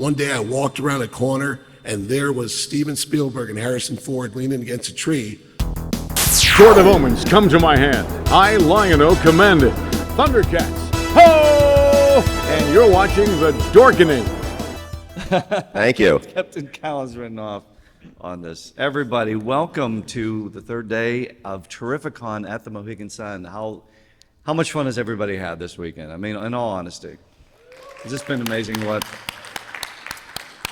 one day I walked around a corner and there was Steven Spielberg and Harrison Ford leaning against a tree. Sword of Omens, come to my hand. I, Lion-O, command it. Thundercats, ho! And you're watching The Dorkening. Thank you. Captain Cal has written off on this. Everybody, welcome to the third day of Terrificon at the Mohegan Sun. How much fun has everybody had this weekend? I mean, in all honesty, has this been amazing? What?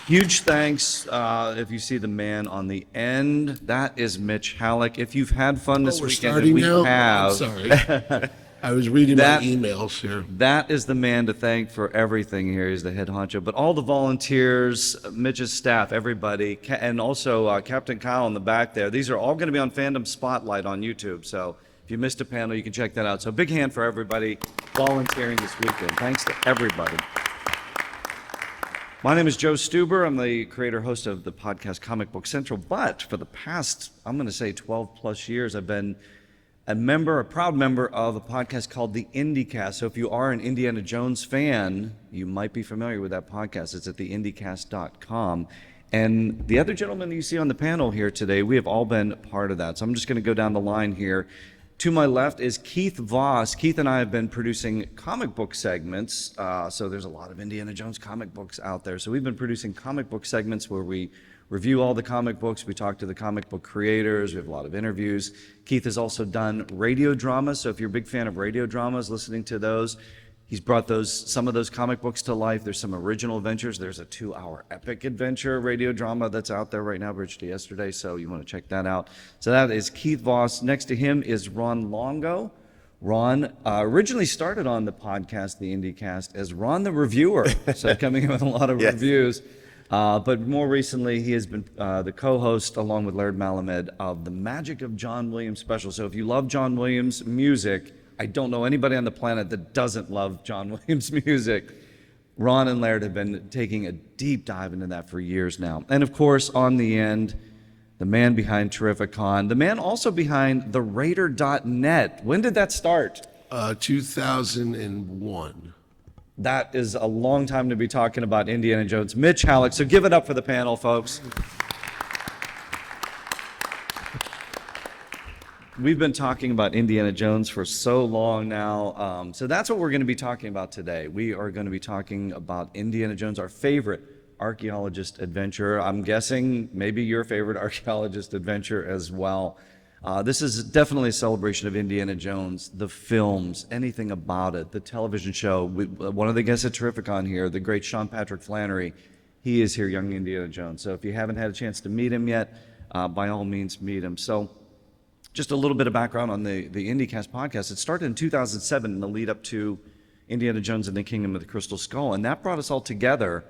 Huge thanks, if you see the man on the end, that is Mitch Halleck. If you've had fun this weekend, and we now? have. I'm sorry. I was reading my emails here. That is the man to thank for everything here. He's the head honcho. But all the volunteers, Mitch's staff, everybody, and also Captain Kyle in the back there, these are all going to be on Fandom Spotlight on YouTube. So if you missed a panel, you can check that out. So big hand for everybody volunteering this weekend. Thanks to everybody. My name is Joe Stuber. I'm the creator host of the podcast Comic Book Central. But for the past, I'm going to say 12 plus years, I've been a proud member of a podcast called the Indy Cast. So if you are an Indiana Jones fan, you might be familiar with that podcast. It's at the IndyCast.com. And the other gentlemen that you see on the panel here today, we have all been part of that. So I'm just going to go down the line here. To my left is Keith Voss. Keith and I have been producing comic book segments. So there's a lot of Indiana Jones comic books out there. So we've been producing comic book segments where we review all the comic books. We talk to the comic book creators. We have a lot of interviews. Keith has also done radio dramas. So if you're a big fan of radio dramas, listening to those, he's brought some of those comic books to life. There's some original adventures. There's a 2-hour epic adventure radio drama that's out there right now, bridged to yesterday. So you want to check that out. So that is Keith Voss. Next to him is Ron Longo. Ron originally started on the podcast, the IndyCast, as Ron the Reviewer. So coming in with a lot of reviews. But more recently, he has been the co-host, along with Laird Malamed, of the Magic of John Williams special. So if you love John Williams music, I don't know anybody on the planet that doesn't love John Williams music. Ron and Laird have been taking a deep dive into that for years now. And of course, on the end, the man behind Terrificon, the man also behind TheRaider.net. When did that start? 2001. That is a long time to be talking about Indiana Jones. Mitch Halleck, so give it up for the panel, folks. We've been talking about Indiana Jones for so long now. So that's what we're going to be talking about today. We are going to be talking about Indiana Jones, our favorite archaeologist adventure. I'm guessing maybe your favorite archaeologist adventure as well. This is definitely a celebration of Indiana Jones, the films, anything about it, the television show. One of the guests at Terrificon here, the great Patrick Flanery, he is here, young Indiana Jones. So if you haven't had a chance to meet him yet, by all means, meet him. So just a little bit of background on the IndyCast podcast. It started in 2007 in the lead up to Indiana Jones and the Kingdom of the Crystal Skull, and that brought us all together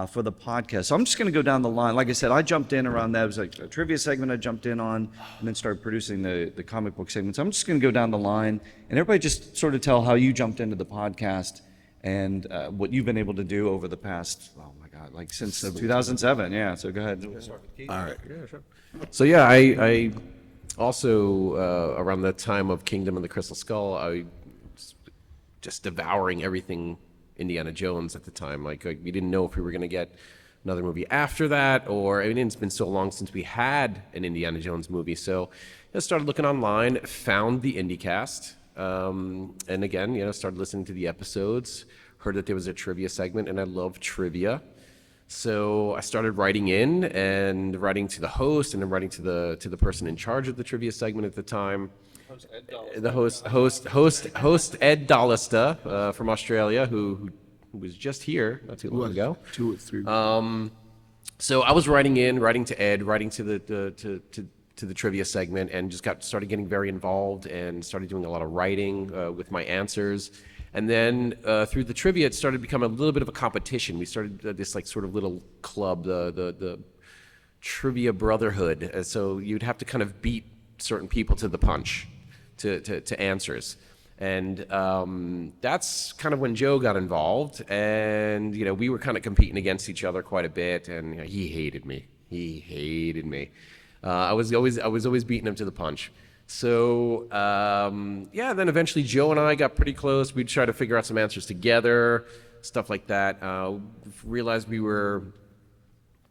for the podcast. So I'm just going to go down the line. Like I said, I jumped in around that. It was like a trivia segment I jumped in on, and then started producing the comic book segment. So I'm just going to go down the line, and everybody just sort of tell how you jumped into the podcast and what you've been able to do over the past, oh my God, like since 2007. Yeah, so go ahead. All right. Yeah, sure. So yeah, I also, around the time of Kingdom of the Crystal Skull, I was just devouring everything Indiana Jones at the time. Like we didn't know if we were going to get another movie after that, or I mean, it's been so long since we had an Indiana Jones movie. So I started looking online, found the IndyCast, and again, started listening to the episodes, heard that there was a trivia segment, and I love trivia. So I started writing in and writing to the host, and then writing to the person in charge of the trivia segment at the time. The host Ed Dallista from Australia, who was just here not too long ago. 2 or 3. So I was writing to Ed, writing to the trivia segment, and just started getting very involved and started doing a lot of writing with my answers. And then through the trivia, it started becoming a little bit of a competition. We started this like sort of little club, the Trivia Brotherhood. So you'd have to kind of beat certain people to the punch, to answers. And that's kind of when Joe got involved. And we were kind of competing against each other quite a bit. And he hated me. I was always beating him to the punch. So, then eventually Joe and I got pretty close. We'd try to figure out some answers together. stuff like that. Realized we were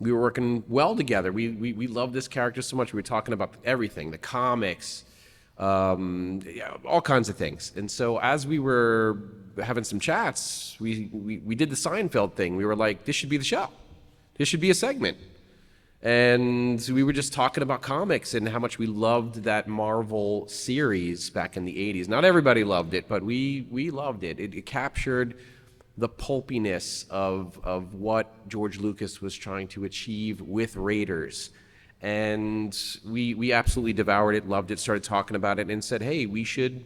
working well together. We loved this character so much. We were talking about everything, the comics, yeah, all kinds of things. And so as we were having some chats, we did the Seinfeld thing. We were like, this should be the show. This should be a segment. And we were just talking about comics and how much we loved that Marvel series back in the 80s. Not everybody loved it, but we loved it. It captured the pulpiness of what George Lucas was trying to achieve with Raiders. And we absolutely devoured it, loved it, started talking about it, and said, hey, we should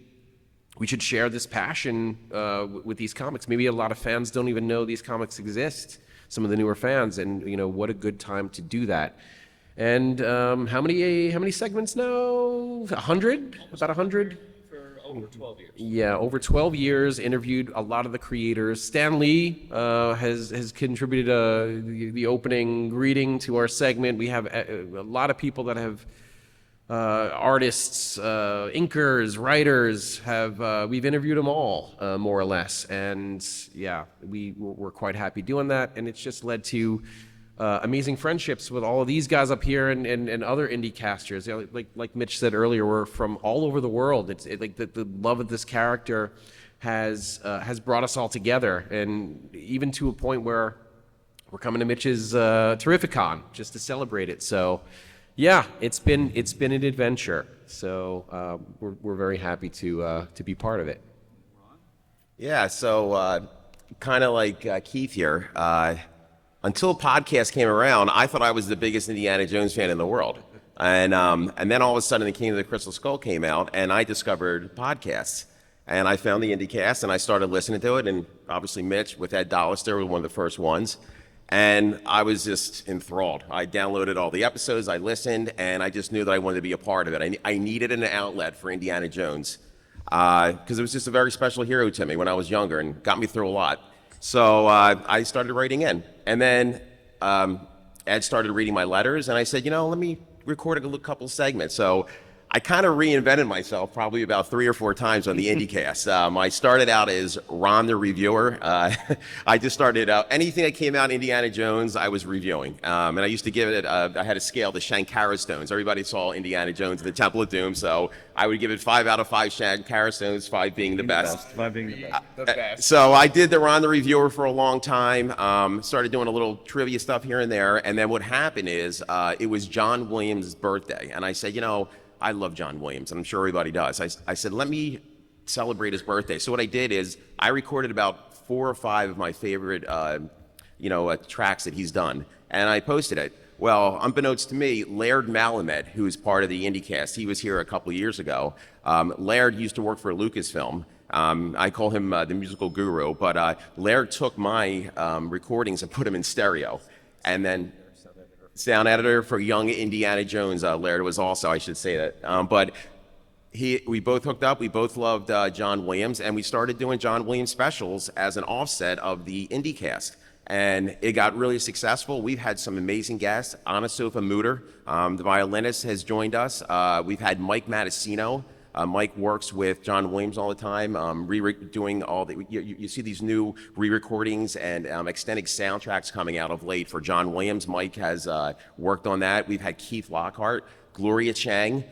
share this passion with these comics. Maybe a lot of fans don't even know these comics exist, some of the newer fans, and what a good time to do that. And how many segments now? 100? About 100? For over 12 years. Yeah, over 12 years, interviewed a lot of the creators. Stan Lee has contributed the opening greeting to our segment. We have a lot of people that have artists, inkers, writers, we've interviewed them all, more or less. And yeah, we're quite happy doing that. And it's just led to amazing friendships with all of these guys up here and other indie casters. Like Mitch said earlier, we're from all over the world. It's like the love of this character has brought us all together, and even to a point where we're coming to Mitch's Terrificon just to celebrate it. So yeah, it's been an adventure. So we're very happy to be part of it. Yeah, so kind of like Keith here. Until podcast came around, I thought I was the biggest Indiana Jones fan in the world. And then all of a sudden, the Kingdom of the Crystal Skull came out, and I discovered podcasts. And I found the IndyCast, and I started listening to it. And obviously, Mitch with Ed Dollister was one of the first ones. And I was just enthralled. I downloaded all the episodes, I listened, and I just knew that I wanted to be a part of it. I needed an outlet for Indiana Jones because it was just a very special hero to me when I was younger and got me through a lot. So I started writing in. And then Ed started reading my letters, and I said, let me record a couple segments. So I kind of reinvented myself probably about 3 or 4 times on the IndyCast. I started out as Ron the Reviewer. I just started out, anything that came out Indiana Jones, I was reviewing. And I used to give it, I had a scale, the Shankara Stones. Everybody saw Indiana Jones and the Temple of Doom, so I would give it 5 out of 5 Shankara Stones, 5 being the best. 5 being the best. The best. So I did the Ron the Reviewer for a long time, started doing a little trivia stuff here and there, and then what happened is it was John Williams' birthday, and I said, I love John Williams, and I'm sure everybody does. I said, let me celebrate his birthday. So what I did is I recorded about 4 or 5 of my favorite, tracks that he's done, and I posted it. Well, unbeknownst to me, Laird Malamed, who's part of the IndyCast, he was here a couple years ago. Laird used to work for Lucasfilm. I call him the musical guru, but Laird took my recordings and put them in stereo, and then sound editor for young Indiana Jones. Laird was also, I should say that. But we both hooked up. We both loved John Williams, and we started doing John Williams specials as an offset of the IndyCast. And it got really successful. We've had some amazing guests. Anna Sofa Mutter, the violinist, has joined us. We've had Mike Matessino. Mike works with John Williams all the time, doing all the, you see these new re-recordings and extended soundtracks coming out of late for John Williams. Mike has worked on that. We've had Keith Lockhart, Gloria Chang.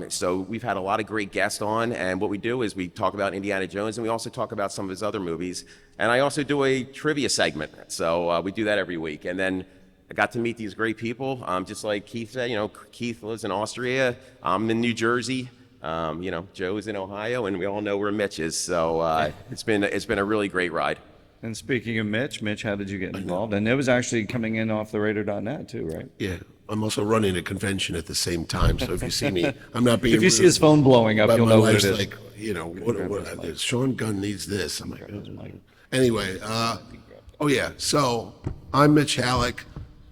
So we've had a lot of great guests on, and what we do is we talk about Indiana Jones, and we also talk about some of his other movies. And I also do a trivia segment, so we do that every week. And then I got to meet these great people, just like Keith said. Keith lives in Austria. I'm in New Jersey. Joe's in Ohio, and we all know where Mitch is. So it's been a really great ride. And speaking of Mitch, how did you get involved? And it was actually coming in off the Radar.net too, right? Yeah, I'm also running a convention at the same time, so if you see me, I'm not being If you see rude, his phone blowing up, but you'll my know what wife's it is. like, what Sean Gunn needs this. I'm like, anyway, so I'm Mitch Halleck,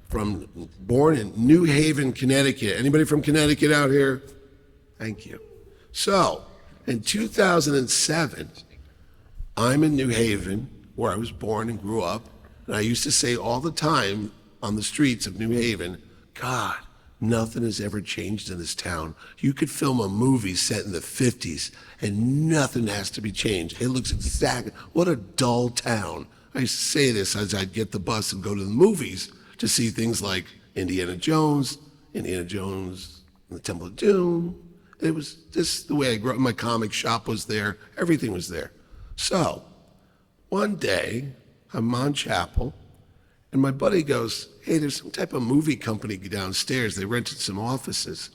born in New Haven, Connecticut. Anybody from Connecticut out here? Thank you. So, in 2007, I'm in New Haven, where I was born and grew up, and I used to say all the time on the streets of New Haven, God, nothing has ever changed in this town. You could film a movie set in the 50s, and nothing has to be changed. It looks exactly, what a dull town. I used to say this as I'd get the bus and go to the movies to see things like Indiana Jones, and the Temple of Doom. It was just the way I grew up. My comic shop was there. Everything was there. So one day, I'm on Chapel, and my buddy goes, hey, there's some type of movie company downstairs. They rented some offices.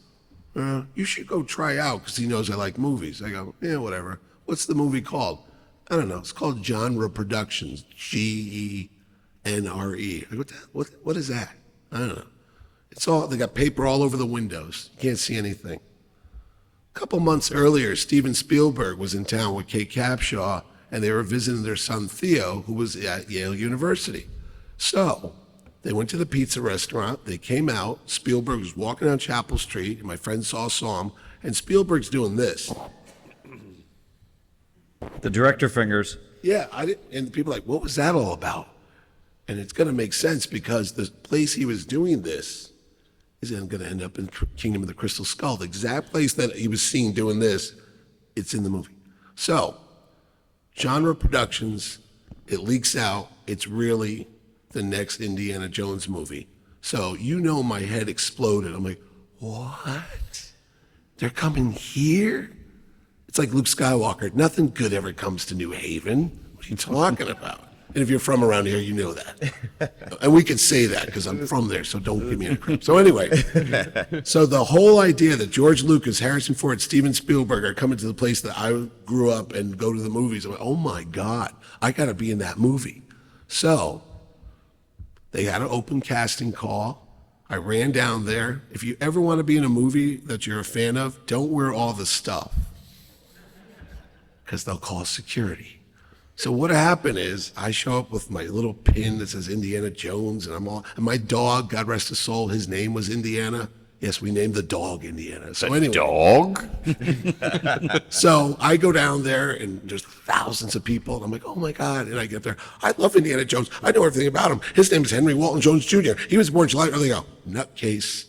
You should go try out, because he knows I like movies. I go, yeah, whatever. What's the movie called? I don't know. It's called Genre Productions, Genre. I go, what is that? I don't know. It's all, they got paper all over the windows. You can't see anything. A couple months earlier, Steven Spielberg was in town with Kate Capshaw, and they were visiting their son Theo, who was at Yale University. So they went to the pizza restaurant. They came out. Spielberg was walking down Chapel Street, and my friend saw him, and Spielberg's doing this. The director fingers. Yeah, and people are like, what was that all about? And it's going to make sense because the place he was doing this is going to end up in Kingdom of the Crystal Skull. The exact place that he was seen doing this, it's in the movie. So, Genre Productions, it leaks out. It's really the next Indiana Jones movie. So, my head exploded. I'm like, what? They're coming here? It's like Luke Skywalker. Nothing good ever comes to New Haven. What are you talking about? And if you're from around here, you know that. And we can say that because I'm from there, so don't give me any crap. So anyway, so the whole idea that George Lucas, Harrison Ford, Steven Spielberg are coming to the place that I grew up and go to the movies, I'm like, oh my God, I got to be in that movie. So they had an open casting call. I ran down there. If you ever want to be in a movie that you're a fan of, don't wear all the stuff because they'll call security. So what happened is I show up with my little pin that says Indiana Jones, and my dog, God rest his soul, his name was Indiana. Yes, we named the dog Indiana. So anyway, Dog? so I go down there, and there's thousands of people, and I'm like, oh my God. And I get there, I love Indiana Jones. I know everything about him. His name is Henry Walton Jones Jr. He was born July. They go, nutcase.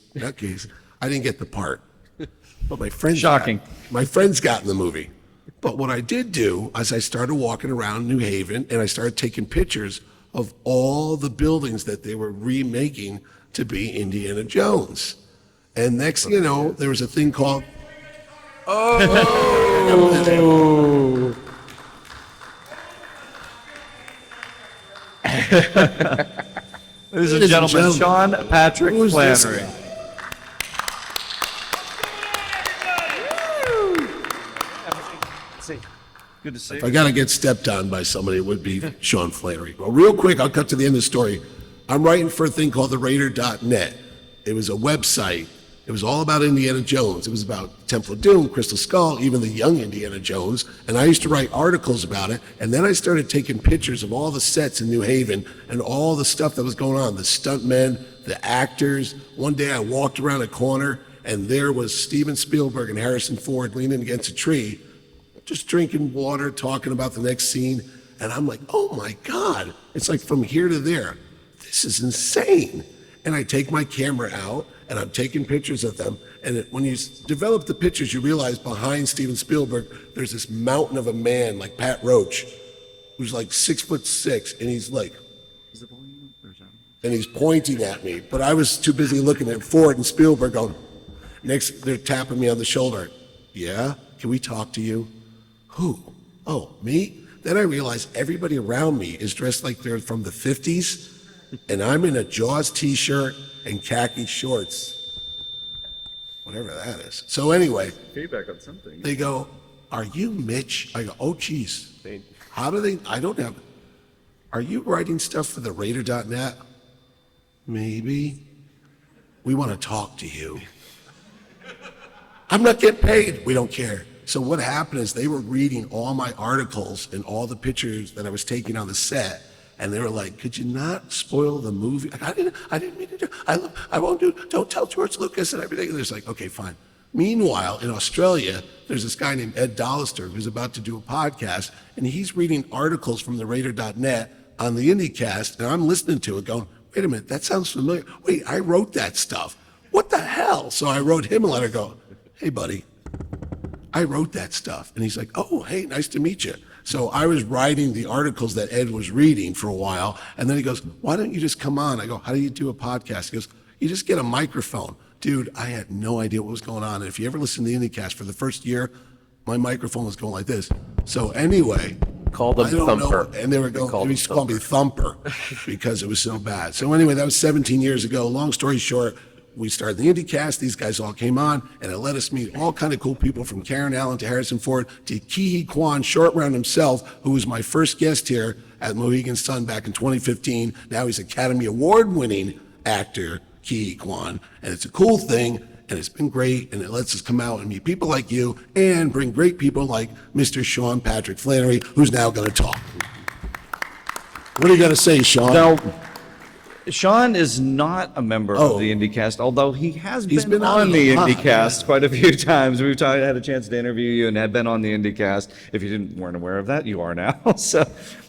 I didn't get the part. But my friends Shocking. My friends got in the movie. But what I did do is I started walking around New Haven, and I started taking pictures of all the buildings that they were remaking to be Indiana Jones. And next thing you know, there was a thing called... Oh! Ladies and gentlemen, Sean Patrick Who's this Flannery. guy? Good to see If you. I got to get stepped on by somebody, it would be Sean Flannery. Well, real quick, I'll cut to the end of the story. I'm writing for a thing called the Raider.net. It was a website. It was all about Indiana Jones. It was about Temple of Doom, Crystal Skull, even the young Indiana Jones. And I used to write articles about it. And then I started taking pictures of all the sets in New Haven and all the stuff that was going on, the stuntmen, the actors. One day I walked around a corner, and there was Steven Spielberg and Harrison Ford leaning against a tree, just drinking water, talking about the next scene. And I'm like, oh my God, it's like from here to there. This is insane. And I take my camera out, and I'm taking pictures of them. And when you develop the pictures, you realize behind Steven Spielberg, there's this mountain of a man like Pat Roach, who's like 6'6", and he's like, and he's pointing at me. But I was too busy looking at Ford and Spielberg going, next, they're tapping me on the shoulder. Yeah, can we talk to you? Who? Oh, me? Then I realized everybody around me is dressed like they're from the 50s, and I'm in a Jaws t-shirt and khaki shorts. Whatever that is. So anyway, Feedback on something. they go, are you Mitch? I go, oh, geez. How do they, I don't have, are you writing stuff for the Raider.net? Maybe. We want to talk to you. I'm not getting paid. We don't care. So what happened is they were reading all my articles and all the pictures that I was taking on the set, and they were like, "Could you not spoil the movie?" I didn't mean to do. I won't do. Don't tell George Lucas and everything. And they're like, "Okay, fine." Meanwhile, in Australia, there's this guy named Ed Dollister who's about to do a podcast, and he's reading articles from the Raider.net on the IndyCast, and I'm listening to it, going, "Wait a minute, that sounds familiar. Wait, I wrote that stuff. What the hell?" So I wrote him a letter, going, "Hey, buddy, I wrote that stuff." And he's like, "Oh, hey, nice to meet you." So I was writing the articles that Ed was reading for a while, and then he goes, "Why don't you just come on?" I go, "How do you do a podcast?" He goes, "You just get a microphone." Dude, I had no idea what was going on. And if you ever listen to the IndyCast for the first year, my microphone was going like this. So anyway, Call them I don't Thumper. know. And they were called going, they him used to call me Thumper because it was so bad. So anyway, that was 17 years ago. Long story short, we started the IndyCast. These guys all came on, and it let us meet all kind of cool people, from Karen Allen to Harrison Ford to Ke Quan, Short Round himself, who was my first guest here at Mohegan Sun back in 2015. Now he's Academy Award-winning actor, Ke Quan, and it's a cool thing, and it's been great, and it lets us come out and meet people like you and bring great people like Mr. Sean Patrick Flannery, who's now going to talk. What are you going to say, Sean? Now, Sean is not a member Oh. of the IndyCast, although he's He's been been on on the a lot, IndyCast quite a few times. We've had a chance to interview you and had been on the IndyCast. If you weren't aware of that, you are now.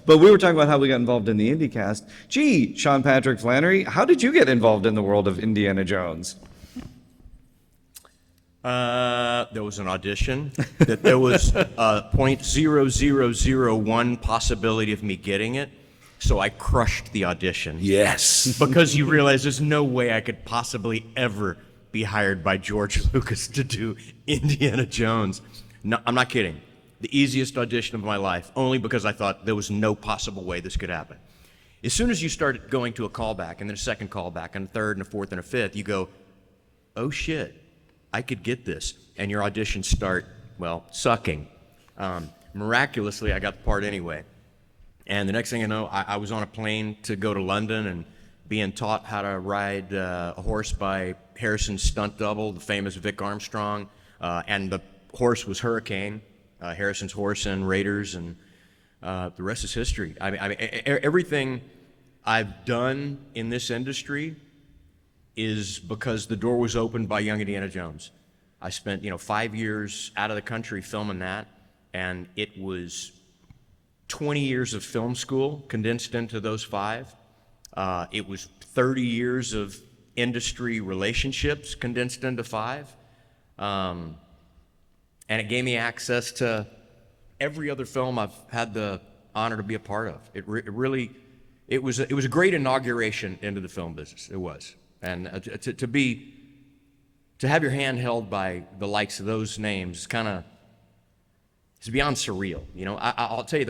But we were talking about how we got involved in the IndyCast. Gee, Sean Patrick Flannery, how did you get involved in the world of Indiana Jones? There was an audition. That there was a .0001 possibility of me getting it, so I crushed the audition. Yes. Because you realize there's no way I could possibly ever be hired by George Lucas to do Indiana Jones. No, I'm not kidding. The easiest audition of my life, only because I thought there was no possible way this could happen. As soon as you started going to a callback, and then a second callback, and a third, and a fourth, and a fifth, you go, oh shit, I could get this. And your auditions start, well, sucking. Miraculously, I got the part anyway. And the next thing I know, I was on a plane to go to London and being taught how to ride a horse by Harrison's stunt double, the famous Vic Armstrong. And the horse was Hurricane, Harrison's horse in Raiders, and the rest is history. I mean, everything I've done in this industry is because the door was opened by Young Indiana Jones. I spent, 5 years out of the country filming that, and it was 20 years of film school condensed into those 5. It was 30 years of industry relationships condensed into 5. And it gave me access to every other film I've had the honor to be a part of. It was a great inauguration into the film business. It was. And to have your hand held by the likes of those names it's beyond surreal. I'll tell you,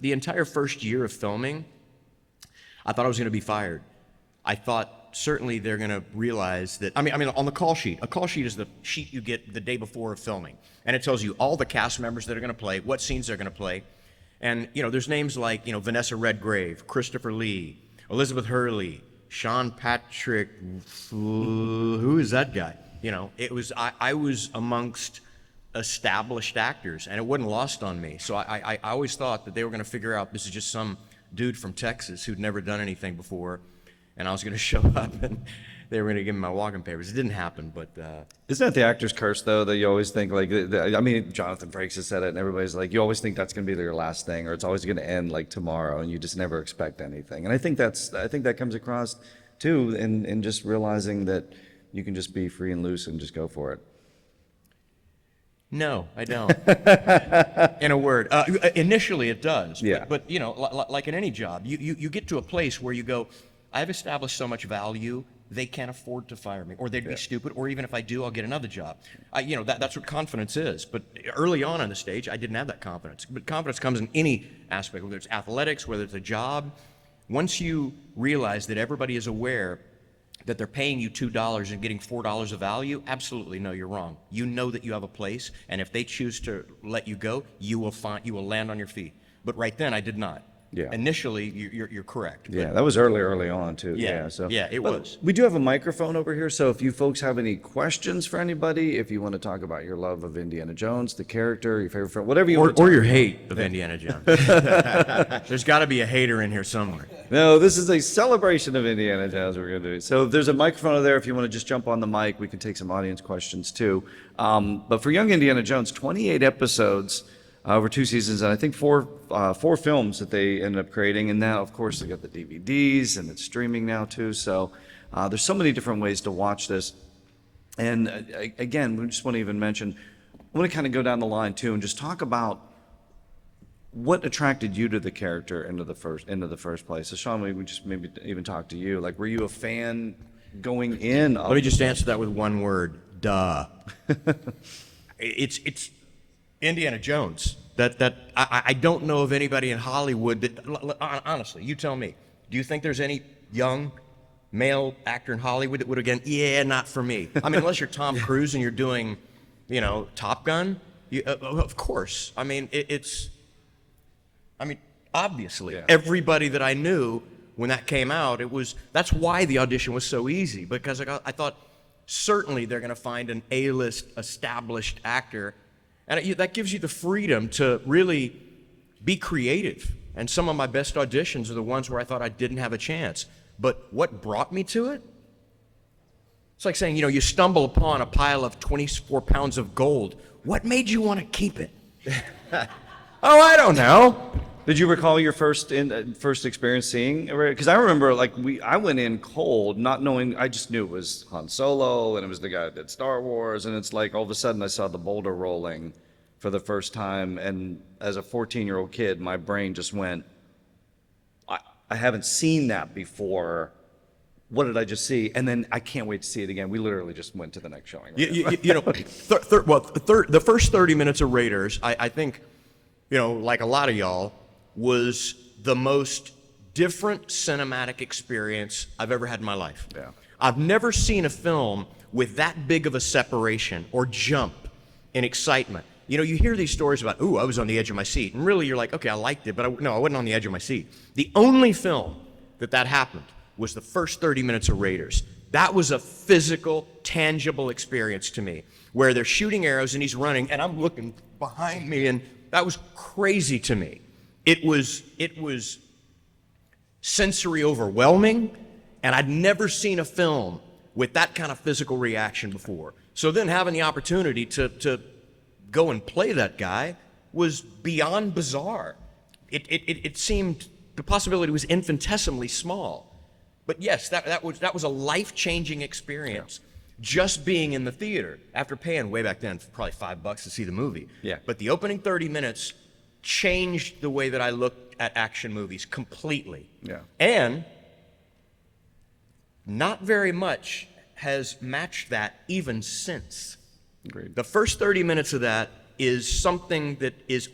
the entire first year of filming, I thought I was going to be fired. I thought certainly they're going to realize that. I mean, on the call sheet. A call sheet is the sheet you get the day before of filming, and it tells you all the cast members that are going to play, what scenes they're going to play, and there's names like Vanessa Redgrave, Christopher Lee, Elizabeth Hurley, Sean Patrick. Who is that guy? I was amongst established actors, and it wasn't lost on me. So I always thought that they were going to figure out this is just some dude from Texas who'd never done anything before, and I was going to show up and they were going to give me my walking papers. It didn't happen, but Isn't that the actor's curse, though, that you always think, like, Jonathan Frakes has said it, and everybody's like, you always think that's going to be your last thing, or it's always going to end like tomorrow, and you just never expect anything. And I think that comes across too, in just realizing that you can just be free and loose and just go for it. no, I don't. In a word, initially it does. Yeah. But like in any job, you get to a place where you go, I've established so much value, they can't afford to fire me, or they'd be stupid, or even if I do, I'll get another job. That's what confidence is. But early on the stage, I didn't have that confidence. But confidence comes in any aspect, whether it's athletics, whether it's a job. Once you realize that everybody is aware that they're paying you $2 and getting $4 of value, absolutely no, you're wrong. You know that you have a place, and if they choose to let you go, you will land on your feet. But right then, I did not. Yeah. Initially, you're correct. Yeah, that was early on too. Yeah, it But was. We do have a microphone over here, so if you folks have any questions for anybody, if you want to talk about your love of Indiana Jones, the character, your favorite film, whatever you want to Or talk your hate of Indiana Jones. There's got to be a hater in here somewhere. No, this is a celebration of Indiana Jones we're going to do. So there's a microphone over there. If you want to just jump on the mic, we can take some audience questions too. But for Young Indiana Jones, 28 episodes over 2 seasons, and I think four films that they ended up creating. And now, of course, they got the DVDs, and it's streaming now too. So there's so many different ways to watch this. And again, we just want to even mention, I want to kind of go down the line too and just talk about what attracted you to the character into the first place? So Sean, maybe even talk to you. Like, were you a fan going in? Let me just answer that with one word: duh. It's Indiana Jones. I don't know of anybody in Hollywood that, honestly, you tell me. Do you think there's any young male actor in Hollywood that would have gone, yeah, not for me? I mean, unless you're Tom Cruise and you're doing, Top Gun. Of course. I mean, obviously, everybody that I knew when that came out, that's why the audition was so easy, because I thought certainly they're going to find an A-list established actor, and that gives you the freedom to really be creative. And some of my best auditions are the ones where I thought I didn't have a chance. But what brought me to it? It's like saying, you stumble upon a pile of 24 pounds of gold. What made you want to keep it? Oh, I don't know. Did you recall your first experience seeing? Because I remember, I went in cold, not knowing. I just knew it was Han Solo, and it was the guy that did Star Wars, and it's like all of a sudden I saw the boulder rolling for the first time, and as a 14-year-old kid, my brain just went, I haven't seen that before. What did I just see? And then I can't wait to see it again. We literally just went to the next showing. The first 30 minutes of Raiders, I think, like a lot of y'all, was the most different cinematic experience I've ever had in my life. Yeah. I've never seen a film with that big of a separation or jump in excitement. You hear these stories about, ooh, I was on the edge of my seat. And really, you're like, okay, I liked it, but I wasn't on the edge of my seat. The only film that happened was the first 30 minutes of Raiders. That was a physical, tangible experience to me, where they're shooting arrows and he's running, and I'm looking behind me, and that was crazy to me. It was sensory overwhelming, and I'd never seen a film with that kind of physical reaction before. So then having the opportunity to go and play that guy was beyond bizarre. It seemed the possibility was infinitesimally small. But yes, that was a life-changing experience. Just being in the theater after paying way back then probably $5 to see the movie. Yeah. But the opening 30 minutes changed the way that I looked at action movies completely. Yeah. And not very much has matched that even since. Agreed. The first 30 minutes of that is something that is,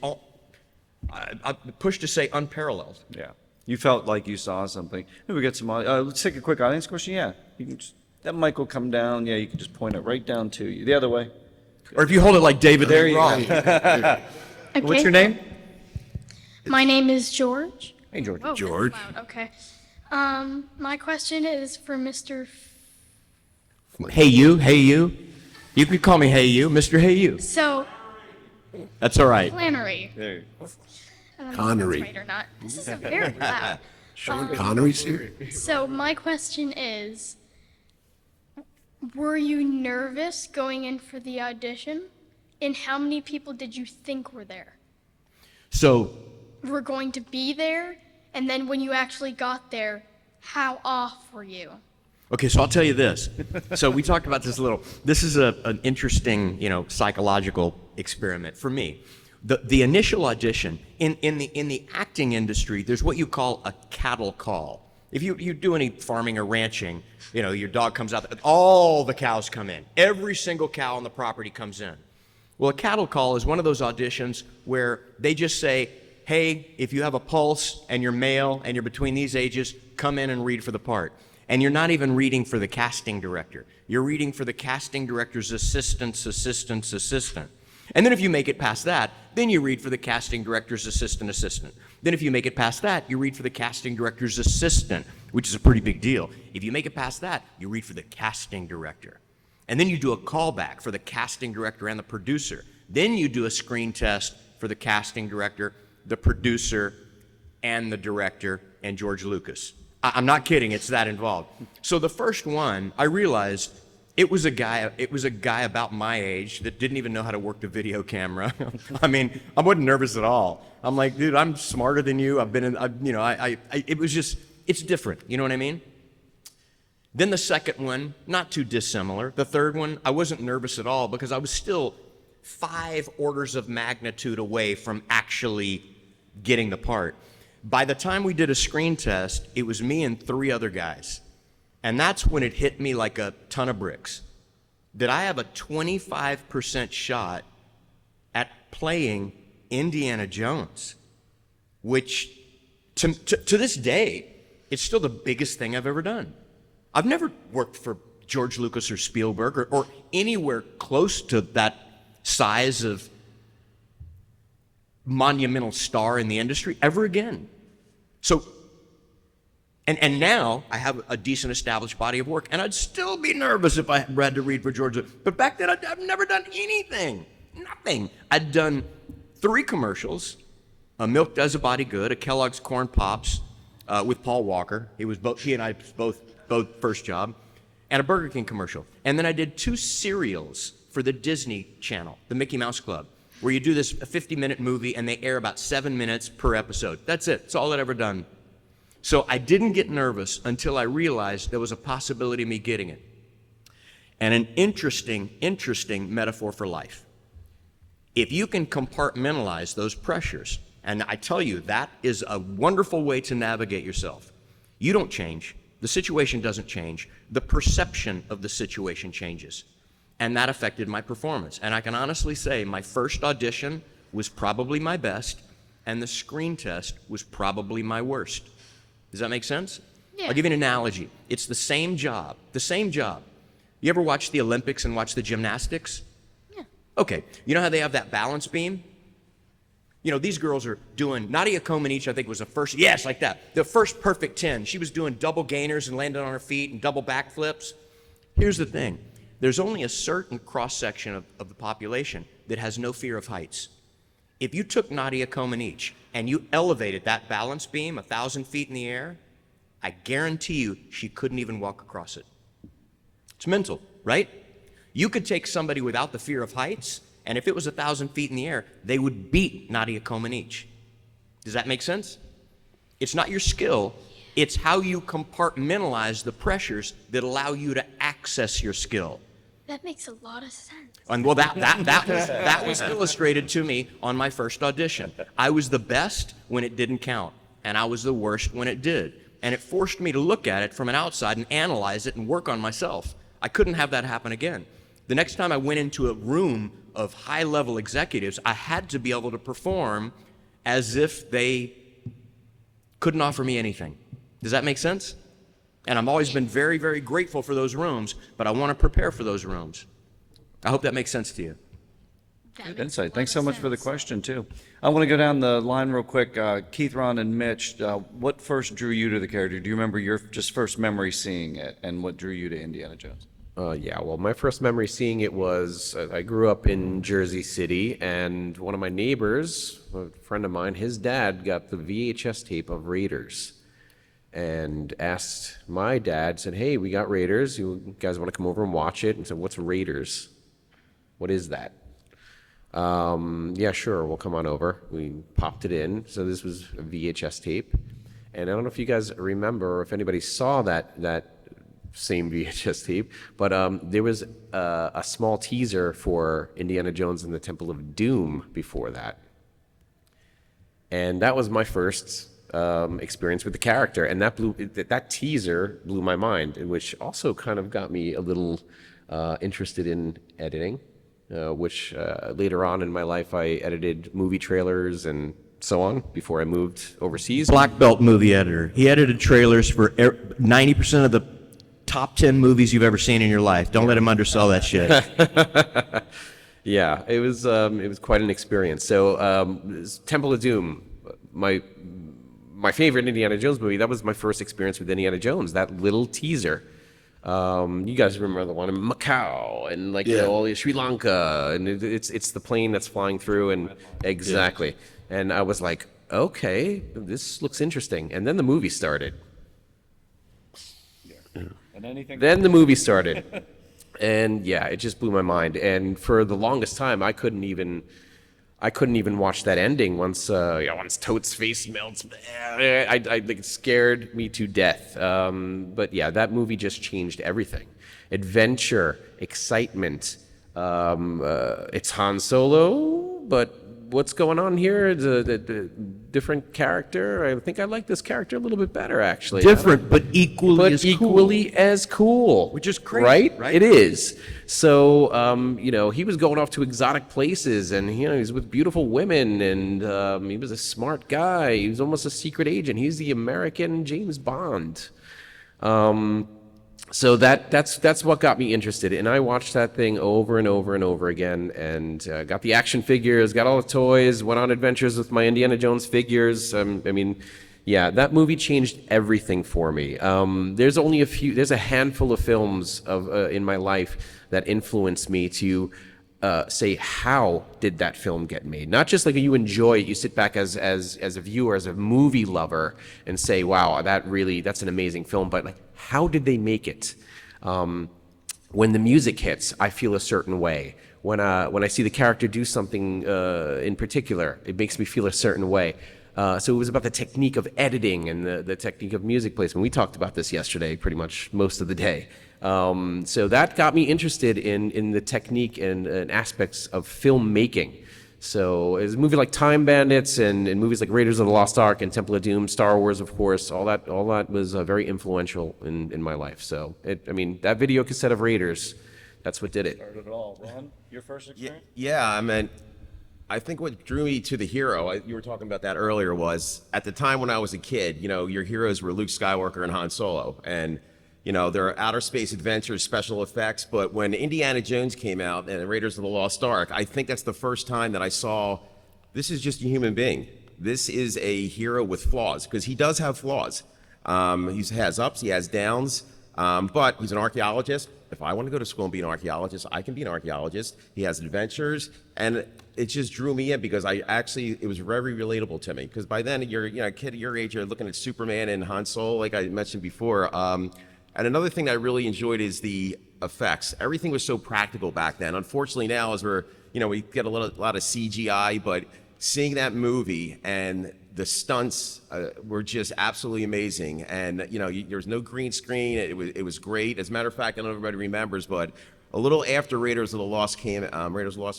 I push to say, unparalleled. Yeah. You felt like you saw something. Maybe we get some. Let's take a quick audience question. Yeah, you can that mic will come down. Yeah, you can just point it right down to you. The other way. Or if you hold it like David There Lee you Roth. go. Okay. What's your name? My name is George. Hey, George. Oh, that's George. loud. Okay. My question is for Mr. Hey you. You could call me Hey you, Mr. Hey you. So, That's all right. Flannery. There you go. I don't know Connery. if that's right or not. This is very loud. Sean Connery's here. So my question is, were you nervous going in for the audition? And how many people did you think were there? So, Were going to be there? And then when you actually got there, how off were you? okay, so I'll tell you this. So we talked about this a little. This is an interesting, psychological experiment for me. The initial audition in the acting industry, there's what you call a cattle call. If you do any farming or ranching, your dog comes out, all the cows come in. Every single cow on the property comes in. Well, a cattle call is one of those auditions where they just say, hey, if you have a pulse and you're male and you're between these ages, come in and read for the part. And you're not even reading for the casting director. You're reading for the casting director's assistant's assistant's assistant. And then if you make it past that, then you read for the casting director's assistant. Then if you make it past that, you read for the casting director's assistant, which is a pretty big deal. If you make it past that, you read for the casting director. And then you do a callback for the casting director and the producer. Then you do a screen test for the casting director, the producer, and the director, and George Lucas. I'm not kidding, it's that involved. So the first one, I realized it was a guy about my age that didn't even know how to work the video camera. I mean, I wasn't nervous at all. I'm like, dude, I'm smarter than you. It was just, it's different. You know what I mean? Then the second one, not too dissimilar. The third one, I wasn't nervous at all because I was still 5 orders of magnitude away from actually getting the part. By the time we did a screen test, it was me and 3 other guys. And that's when it hit me like a ton of bricks. That I have a 25% shot at playing Indiana Jones, which to this day, it's still the biggest thing I've ever done. I've never worked for George Lucas or Spielberg or anywhere close to that size of monumental star in the industry ever again. So, and now I have a decent established body of work, and I'd still be nervous if I had to read for George Lucas. But back then, I've never done anything, nothing. I'd done 3 commercials, a Milk Does a Body Good, a Kellogg's Corn Pops with Paul Walker. He and I both first job, and a Burger King commercial. And then I did 2 serials for the Disney Channel, the Mickey Mouse Club, where you do this 50-minute movie and they air about 7 minutes per episode. That's it. That's all I'd ever done. So I didn't get nervous until I realized there was a possibility of me getting it. And an interesting metaphor for life. If you can compartmentalize those pressures, and I tell you, that is a wonderful way to navigate yourself. You don't change. The situation doesn't change. The perception of the situation changes. And that affected my performance. And I can honestly say my first audition was probably my best, and the screen test was probably my worst. Does that make sense? Yeah. I'll give you an analogy. It's the same job. You ever watch the Olympics and watch the gymnastics? Yeah. Okay, you know how they have that balance beam? You know, these girls are doing, Nadia Comaneci, I think, was the first, yes, like that. The first perfect 10. She was doing double gainers and landing on her feet and double backflips. Here's the thing. There's only a certain cross-section of the population that has no fear of heights. If you took Nadia Comaneci and you elevated that balance beam 1,000 feet in the air, I guarantee you she couldn't even walk across it. It's mental, right? You could take somebody without the fear of heights, and if it was 1,000 feet in the air, they would beat Nadia Comaneci. Does that make sense? It's not your skill, it's how you compartmentalize the pressures that allow you to access your skill. That makes a lot of sense. And well, that was illustrated to me on my first audition. I was the best when it didn't count, and I was the worst when it did. And it forced me to look at it from an outside and analyze it and work on myself. I couldn't have that happen again. The next time I went into a room of high-level executives, I had to be able to perform as if they couldn't offer me anything. Does that make sense? And I've always been very, very grateful for those rooms, but I want to prepare for those rooms. I hope that makes sense to you. Good insight. Thanks so much for the question, too. I want to go down the line real quick. Keith, Ron, and Mitch, what first drew you to the character? Do you remember your just first memory seeing it, and what drew you to Indiana Jones? Yeah, well, my first memory seeing it was I grew up in Jersey City, and one of my neighbors, a friend of mine, his dad got the VHS tape of Raiders and asked my dad, said, hey, we got Raiders. You guys want to come over and watch it? And said, what's Raiders? What is that? Yeah, sure, we'll come on over. We popped it in. So this was a VHS tape. And I don't know if you guys remember or if anybody saw that same VHS tape, but there was a small teaser for Indiana Jones and the Temple of Doom before that. And that was my first experience with the character, and that teaser blew my mind, which also kind of got me a little interested in editing, which later on in my life I edited movie trailers and so on before I moved overseas. Black belt movie editor. He edited trailers for 90% of the top 10 movies you've ever seen in your life. Don't let him undersell that shit. Yeah, it was quite an experience. So Temple of Doom, my favorite Indiana Jones movie, that was my first experience with Indiana Jones, that little teaser. You guys remember the one in Macau and like all Sri Lanka, and it's the plane that's flying through, and exactly. Yeah. And I was like, okay, this looks interesting. And then the movie started. Then the movie started. And yeah, it just blew my mind. And for the longest time, I couldn't even watch that ending once Toad's face melts. It scared me to death. But yeah, that movie just changed everything. Adventure, excitement. It's Han Solo, but what's going on here? It's a different character. I think I like this character a little bit better, actually. Different, but equally as cool. Which is crazy, right? It is. So, he was going off to exotic places, and, he was with beautiful women, and he was a smart guy. He was almost a secret agent. He's the American James Bond. So that's what got me interested, and I watched that thing over and over and over again, and got the action figures, got all the toys, went on adventures with my Indiana Jones figures. That movie changed everything for me. There's a handful of films in my life that influenced me to say, how did that film get made? Not just like you enjoy it, you sit back as a viewer, as a movie lover, and say, wow, that's an amazing film, but like, how did they make it? When the music hits, I feel a certain way. When I see the character do something in particular, it makes me feel a certain way. So it was about the technique of editing and the technique of music placement. We talked about this yesterday pretty much most of the day. So that got me interested in the technique and aspects of filmmaking. So it's a movie like Time Bandits and movies like Raiders of the Lost Ark and Temple of Doom, Star Wars, of course, all that was very influential in my life. So that video cassette of Raiders, that's what did it. Started it all. Ron, your first experience? Yeah, I think what drew me to the hero, you were talking about that earlier, was at the time when I was a kid, your heroes were Luke Skywalker and Han Solo. And, they're outer space adventures, special effects. But when Indiana Jones came out and Raiders of the Lost Ark, I think that's the first time that I saw this is just a human being. This is a hero with flaws, because he does have flaws. He has ups, he has downs, but he's an archaeologist. If I want to go to school and be an archaeologist, I can be an archaeologist. He has adventures, and it just drew me in because it was very relatable to me. Because by then, you're a kid at your age, you're looking at Superman and Han Solo, like I mentioned before. And another thing that I really enjoyed is the effects. Everything was so practical back then. Unfortunately, now as we get a lot of CGI, but seeing that movie and the stunts were just absolutely amazing. And there was no green screen. It was great. As a matter of fact, I don't know if everybody remembers, but a little after Raiders of the Lost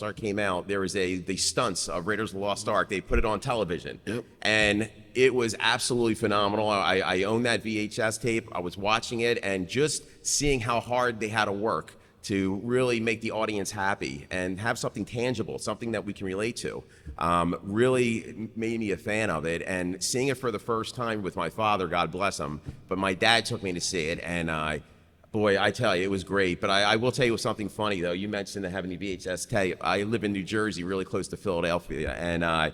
Ark came out, there was the stunts of Raiders of the Lost Ark. They put it on television, and it was absolutely phenomenal. I own that VHS tape. I was watching it and just seeing how hard they had to work to really make the audience happy and have something tangible, something that we can relate to, really made me a fan of it. And seeing it for the first time with my father, God bless him, but my dad took me to see it, and boy, I tell you, it was great. But I will tell you something funny, though. You mentioned having the VHS tape. I live in New Jersey, really close to Philadelphia, and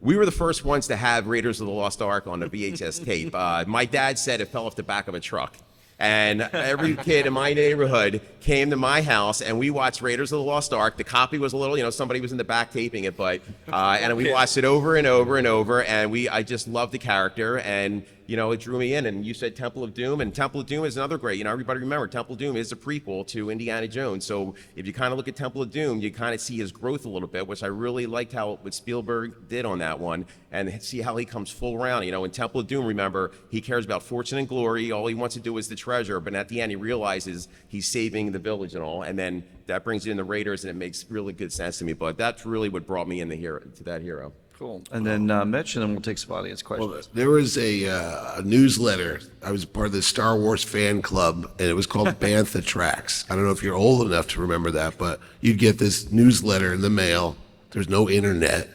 we were the first ones to have Raiders of the Lost Ark on the VHS tape. My dad said it fell off the back of a truck. And every kid in my neighborhood came to my house, and we watched Raiders of the Lost Ark. The copy was a little, somebody was in the back taping it, but and we watched it over and over and over, and I just loved the character, and it drew me in. And you said Temple of Doom, and Temple of Doom is another great. Everybody remember Temple of Doom is a prequel to Indiana Jones. So if you kind of look at Temple of Doom, you kind of see his growth a little bit, which I really liked what Spielberg did on that one, and see how he comes full around. In Temple of Doom, remember, he cares about fortune and glory. All he wants to do is the treasure, but at the end he realizes he's saving the village and all, and then that brings in the Raiders, and it makes really good sense to me. But that's really what brought me in to that hero. Cool. And then Mitch, and then we'll take some audience questions. Well, there was a newsletter. I was part of the Star Wars fan club, and it was called Bantha Tracks. I don't know if you're old enough to remember that, but you'd get this newsletter in the mail. There's no internet,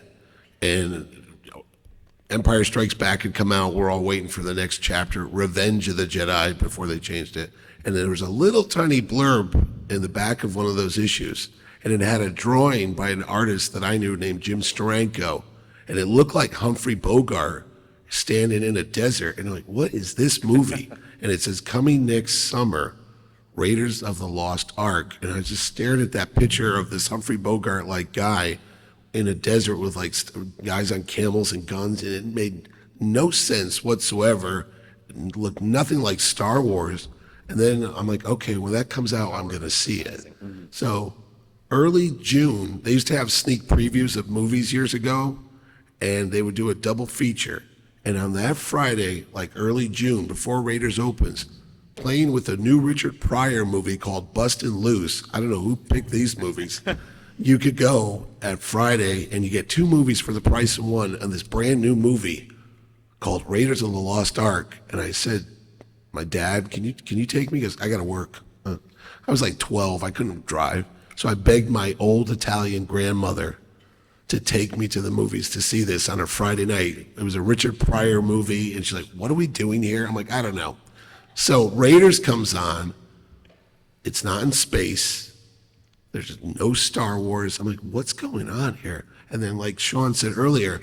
and Empire Strikes Back had come out. We're all waiting for the next chapter, Revenge of the Jedi, before they changed it. And there was a little tiny blurb in the back of one of those issues, and it had a drawing by an artist that I knew named Jim Steranko. And it looked like Humphrey Bogart standing in a desert. And I'm like, what is this movie? And it says, coming next summer, Raiders of the Lost Ark. And I just stared at that picture of this Humphrey Bogart-like guy in a desert with like guys on camels and guns. And it made no sense whatsoever. It looked nothing like Star Wars. And then I'm like, okay, when that comes out, I'm going to see it. So early June, they used to have sneak previews of movies years ago, and they would do a double feature. And on that Friday, like early June, before Raiders opens, playing with a new Richard Pryor movie called Bustin' Loose. I don't know who picked these movies, you could go at Friday and you get 2 movies for the price of one on this brand new movie called Raiders of the Lost Ark. And I said, my dad, can you take me? Because I got to work. I was like 12. I couldn't drive. So I begged my old Italian grandmother to take me to the movies to see this on a Friday night. It was a Richard Pryor movie. And she's like, what are we doing here? I'm like, I don't know. So Raiders comes on. It's not in space. There's no Star Wars. I'm like, what's going on here? And then, like Sean said earlier,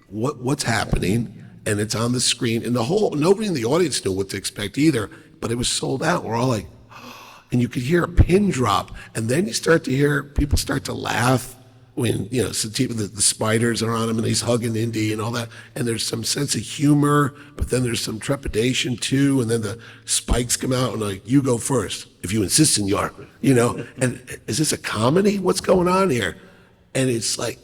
what's happening? And it's on the screen. And nobody in the audience knew what to expect either, but it was sold out. We're all like, and you could hear a pin drop. And then you start to hear people start to laugh when, you know, the spiders are on him and he's hugging Indy and all that. And there's some sense of humor, but then there's some trepidation too. And then the spikes come out and like, you go first, if you insist in your, you know, and is this a comedy? What's going on here? And it's like,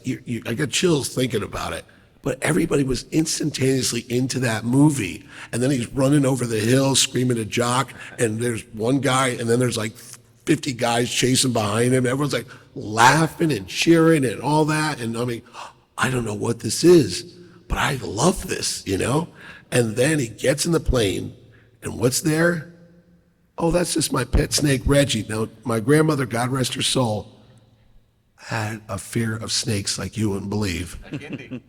I got chills thinking about it. But everybody was instantaneously into that movie. And then he's running over the hill screaming at Jock, and there's one guy, and then there's like 50 guys chasing behind him. Everyone's like laughing and cheering and all that. And I mean, I don't know what this is, but I love this, you know? And then he gets in the plane, and what's there? Oh, that's just my pet snake, Reggie. Now, my grandmother, God rest her soul, had a fear of snakes like you wouldn't believe.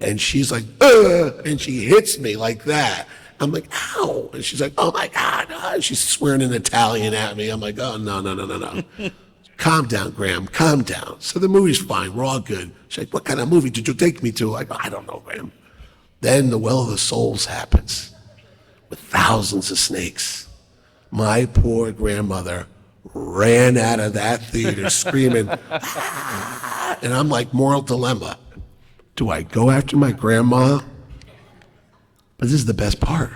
And she's like, ugh, and she hits me like that. I'm like, ow. And she's like, oh my God. And she's swearing in Italian at me. I'm like, oh, no. Calm down, Graham, calm down. So the movie's fine, we're all good. She's like, what kind of movie did you take me to? I go, I don't know, Graham. Then the Well of the Souls happens with thousands of snakes. My poor grandmother ran out of that theater screaming, ah! And I'm like, moral dilemma. Do I go after my grandma? But this is the best part.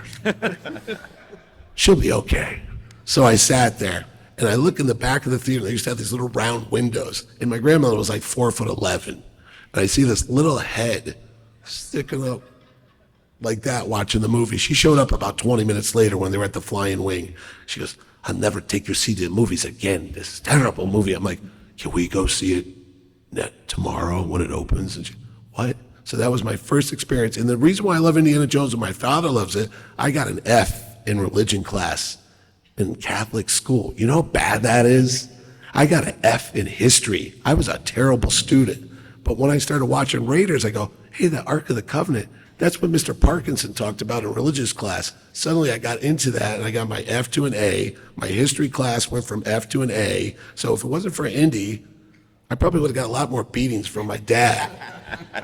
She'll be okay. So I sat there, and I look in the back of the theater. They used to have these little round windows, and my grandmother was like 4'11", and I see this little head sticking up like that watching the movie. She showed up about 20 minutes later when they were at the Flying Wing. She goes, I'll never take your seat to the movies again. This terrible movie. I'm like, can we go see it tomorrow when it opens? And she, what? So that was my first experience. And the reason why I love Indiana Jones and my father loves it, I got an F in religion class in Catholic school. You know how bad that is? I got an F in history. I was a terrible student. But when I started watching Raiders, I go, hey, the Ark of the Covenant, that's what Mr. Parkinson talked about in religious class. Suddenly I got into that and I got my F to an A. My history class went from F to an A. So if it wasn't for Indy, I probably would have got a lot more beatings from my dad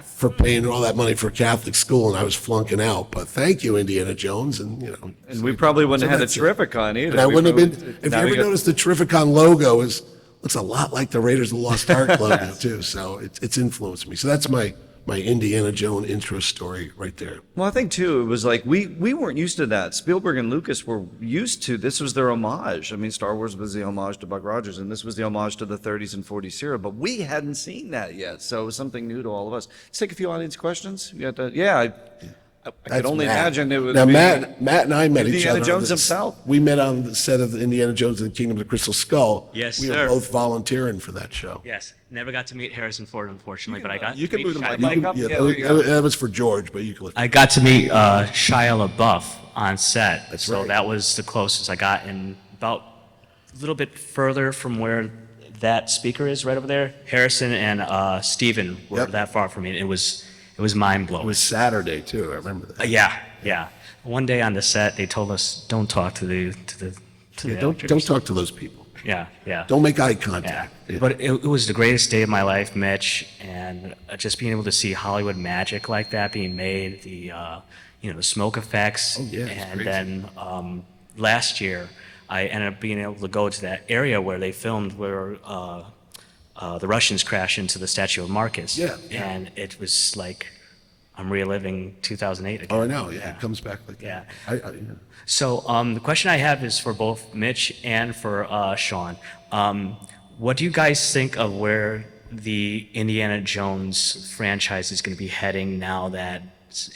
for paying all that money for Catholic school, and I was flunking out. But thank you, Indiana Jones, and you know. And we probably wouldn't have had a that's it. Terrificon either. And I We wouldn't have probably- been. If you now we ever got- noticed, the Terrificon logo looks a lot like the Raiders of the Lost Ark logo too. So it's influenced me. So that's my Indiana Jones intro story right there. Well, I think too, it was like we weren't used to that. Spielberg and Lucas were used to, this was their homage. I mean, Star Wars was the homage to Buck Rogers, and this was the homage to the 30s and 40s era, but we hadn't seen that yet, so it was something new to all of us. Let's take a few audience questions. You got to, I could That's only Matt. imagine it would Now be Matt and I met each Indiana other. Jones on this- himself. We met on the set of the Indiana Jones and the Kingdom of the Crystal Skull. Yes, we sir. were both volunteering for that show. Yes, never got to meet Harrison Ford, unfortunately, but I got. You can to move the meet mic. Shia- You can- up. yeah, Yeah, there you go. that was for George, but you can lift. I got to meet Shia LaBeouf on set, so right. that was the closest I got, and about a little bit further from where that speaker is, right over there. Harrison and Steven were Yep. that far from me. It was mind blowing. It was Saturday too. I remember that. Yeah. One day on the set, they told us don't talk to the Yeah, don't actors." talk to those people. Yeah. Don't make eye Yeah, contact. Yeah. but it was the greatest day of my life, Mitch, and just being able to see Hollywood magic like that being made, the the smoke effects, Oh, yeah, it's and crazy. then last year I ended up being able to go to that area where they filmed where the Russians crashed into the statue of Marcus, Yeah. and it was like I'm reliving 2008 again. Oh, I know. Yeah, it comes back like that. Yeah. Yeah. So the question I have is for both Mitch and for Sean. What do you guys think of where the Indiana Jones franchise is going to be heading now that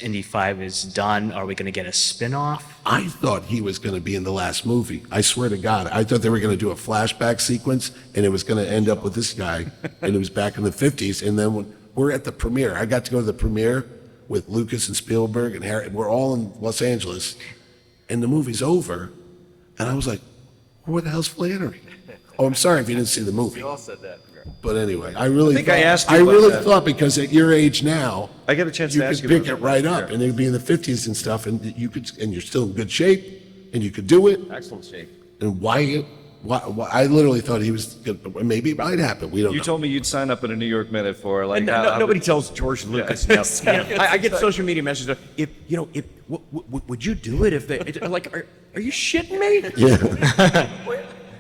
Indy 5 is done? Are we going to get a spin-off? I thought he was going to be in the last movie. I swear to God, I thought they were going to do a flashback sequence, and it was going to end up with this guy, and it was back in the 50s. And then when we're at the premiere, I got to go to the premiere with Lucas and Spielberg and Harry. We're all in Los Angeles, and the movie's over, and I was like, "Where the hell's Flannery?" Oh, I'm sorry if you didn't see the movie. We all said that. But anyway, I really think I asked you I about really that. thought because at your age now, I get a chance you to ask could you pick about it that. right up, and it'd be in the 50s and stuff, and you could, and you're still in good shape, and you could do it. Excellent shape. And why I literally thought he was good. Maybe it might happen. We don't You know. told me you'd sign up at a New York Minute for like. And nobody tells George Lucas. No. I get social media messages. Would you do it if they like? Are you shitting me? Yeah.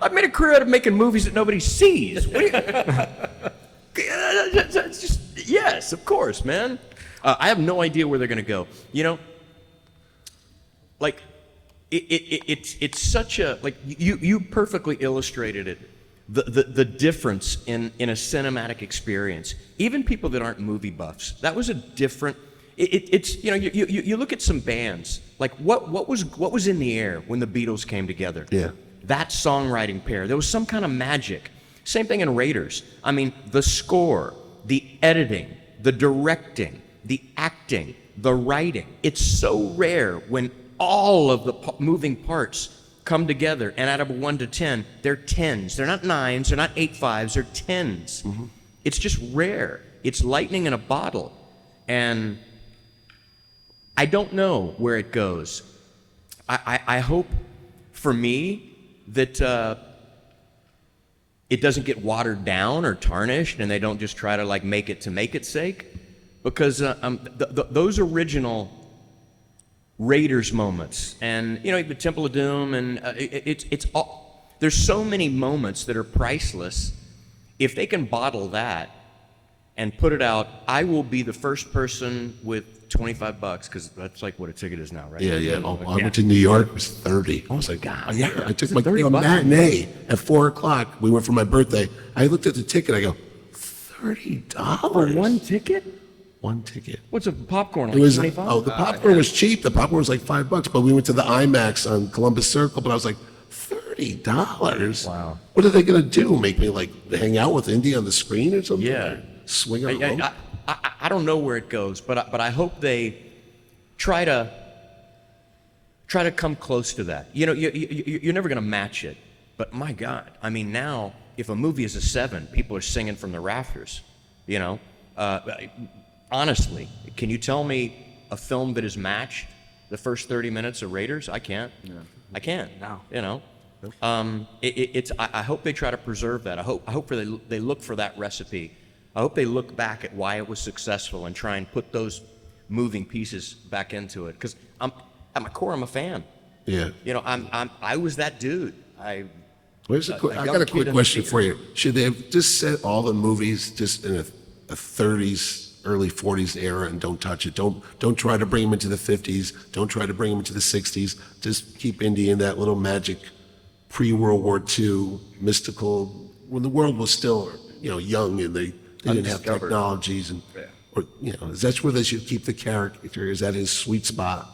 I've made a career out of making movies that nobody sees. What do you, it's just yes, of course, man. I have no idea where they're going to go. You know, like it's such a like you perfectly illustrated it. The difference in a cinematic experience. Even people that aren't movie buffs, that was a different. It's you know you look at some bands like what was in the air when the Beatles came together. Yeah. That songwriting pair, there was some kind of magic. Same thing in Raiders. I mean, the score, the editing, the directing, the acting, the writing. It's so rare when all of the moving parts come together, and out of a 1 to 10, they're 10s. They're not 9s, they're not 8 5s, they're 10s. Mm-hmm. It's just rare. It's lightning in a bottle. And I don't know where it goes. I hope, for me, that it doesn't get watered down or tarnished, and they don't just try to like make its sake, because those original Raiders moments, and you know the Temple of Doom, and it's all, there's so many moments that are priceless. If they can bottle that and put it out, I will be the first person with $25, because that's like what a ticket is now, right? Yeah. Oh, I went to New York. It was 30. I was like, God, yeah. I took my $30 matinee at 4:00. We went for my birthday. I looked at the ticket. I go, $30 For one ticket? One ticket. What's a popcorn? It Like was 25? the popcorn was cheap. The popcorn was like $5, but we went to the IMAX on Columbus Circle. But I was like, $30. Wow. What are they gonna do? Make me like hang out with Indy on the screen or something? Yeah. Or swing around. I don't know where it goes, but I hope they try to come close to that. You know, you're never going to match it, but my God, I mean, now if a movie is a 7, people are singing from the rafters. You know, honestly, can you tell me a film that has matched the first 30 minutes of Raiders? I can't. No. I can't. No. You know. I hope they try to preserve that. I hope they look for that recipe. I hope they look back at why it was successful and try and put those moving pieces back into it. Because at my core, I'm a fan. Yeah. You know, I was that dude. I got a quick question for you. Should they have just set all the movies just in a 30s, early 40s era and don't touch it? Don't try to bring them into the 50s. Don't try to bring them into the 60s. Just keep Indy in that little magic pre-World War II mystical, when the world was still, you know, young and they didn't have technologies and, or, you know, is that where they should keep the character? Is that his sweet spot?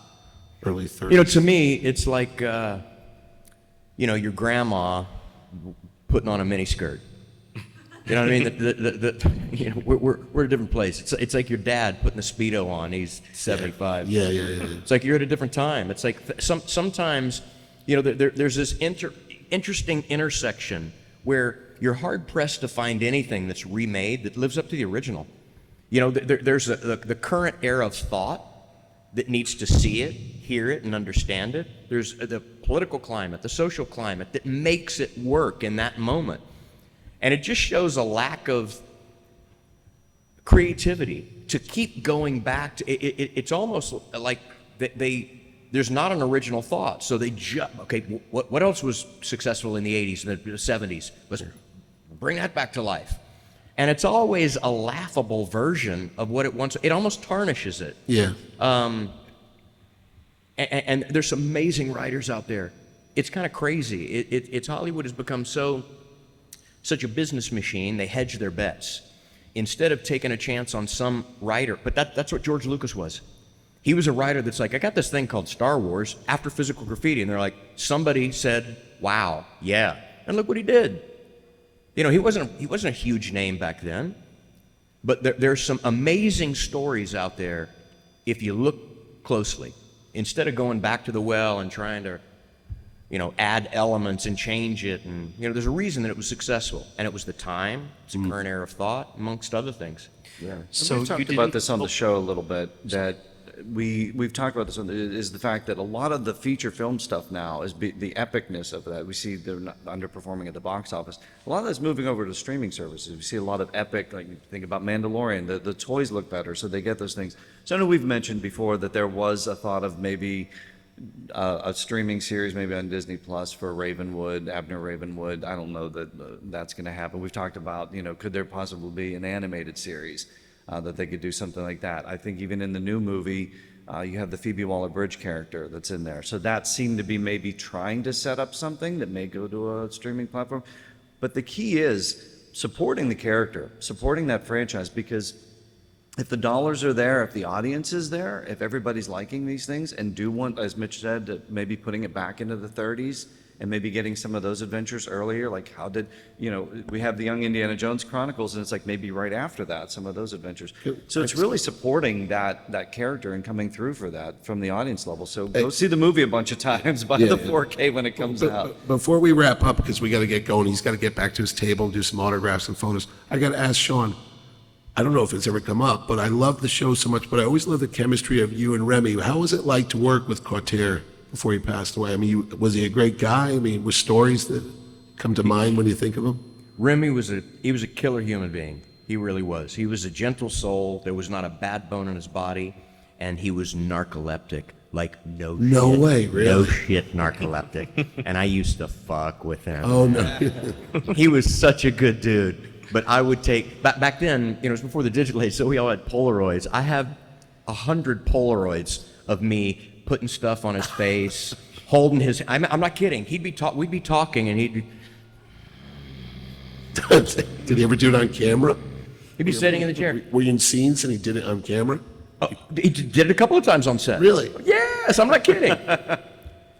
Early 30s. You know, to me, it's like, you know, your grandma putting on a miniskirt. You know what I mean? You know, we're at a different place. It's like your dad putting a Speedo on. He's 75. Yeah. It's like you're at a different time. It's like sometimes, you know, there's this interesting intersection where you're hard pressed to find anything that's remade that lives up to the original. You know, there's the current era of thought that needs to see it, hear it, and understand it. There's the political climate, the social climate that makes it work in that moment. And it just shows a lack of creativity to keep going back to it's almost like there's not an original thought. So they okay, what else was successful in the 80s and the 70s? Let's bring that back to life. And it's always a laughable version of what it once, it almost tarnishes it. Yeah. And there's some amazing writers out there. It's kind of crazy. It's Hollywood has become such a business machine, they hedge their bets. Instead of taking a chance on some writer, but that's what George Lucas was. He was a writer that's like, I got this thing called Star Wars after physical graffiti, and they're like, somebody said, wow, yeah, and look what he did. You know, he wasn't a huge name back then, but there's some amazing stories out there if you look closely. Instead of going back to the well and trying to, you know, add elements and change it, and you know, there's a reason that it was successful, and it was the time, it's a current era of thought, amongst other things. Yeah. So We've talked you about didn't- this on the show a little bit, that we've talked about this, is the fact that a lot of the feature film stuff now is the epicness of that. We see they're not underperforming at the box office. A lot of that's moving over to streaming services. We see a lot of epic, like you think about Mandalorian, the toys look better, so they get those things. So I know we've mentioned before that there was a thought of maybe a streaming series, maybe on Disney Plus for Ravenwood, Abner Ravenwood. I don't know that that's going to happen. We've talked about, you know, could there possibly be an animated series that they could do something like that. I think even in the new movie, you have the Phoebe Waller-Bridge character that's in there. So that seemed to be maybe trying to set up something that may go to a streaming platform. But the key is supporting the character, supporting that franchise, because if the dollars are there, if the audience is there, if everybody's liking these things and do want, as Mitch said, maybe putting it back into the 30s and maybe getting some of those adventures earlier, like how did, you know, we have the Young Indiana Jones Chronicles, and it's like maybe right after that, some of those adventures. So it's really supporting that character and coming through for that from the audience level. So go see the movie a bunch of times, buy the 4K when it comes out. Before we wrap up, because we got to get going, he's got to get back to his table and do some autographs and photos. I got to ask Sean, I don't know if it's ever come up, but I love the show so much, but I always love the chemistry of you and Remy. How was it like to work with Cortair before he passed away? I mean, was he a great guy? I mean, were stories that come to mind when you think of him? Remy was a killer human being. He really was. He was a gentle soul. There was not a bad bone in his body, and he was narcoleptic. Like no way, really? No shit narcoleptic. And I used to fuck with him. Oh, no. He was such a good dude. But I would take, back then, you know, it was before the digital age, so we all had Polaroids. I have 100 Polaroids of me putting stuff on his face, holding his, I'm not kidding. We'd be talking and he'd be. Did he ever do it on camera? He'd be sitting in the chair. Were you in scenes and he did it on camera? Oh, he did it a couple of times on set. Really? Yes, I'm not kidding.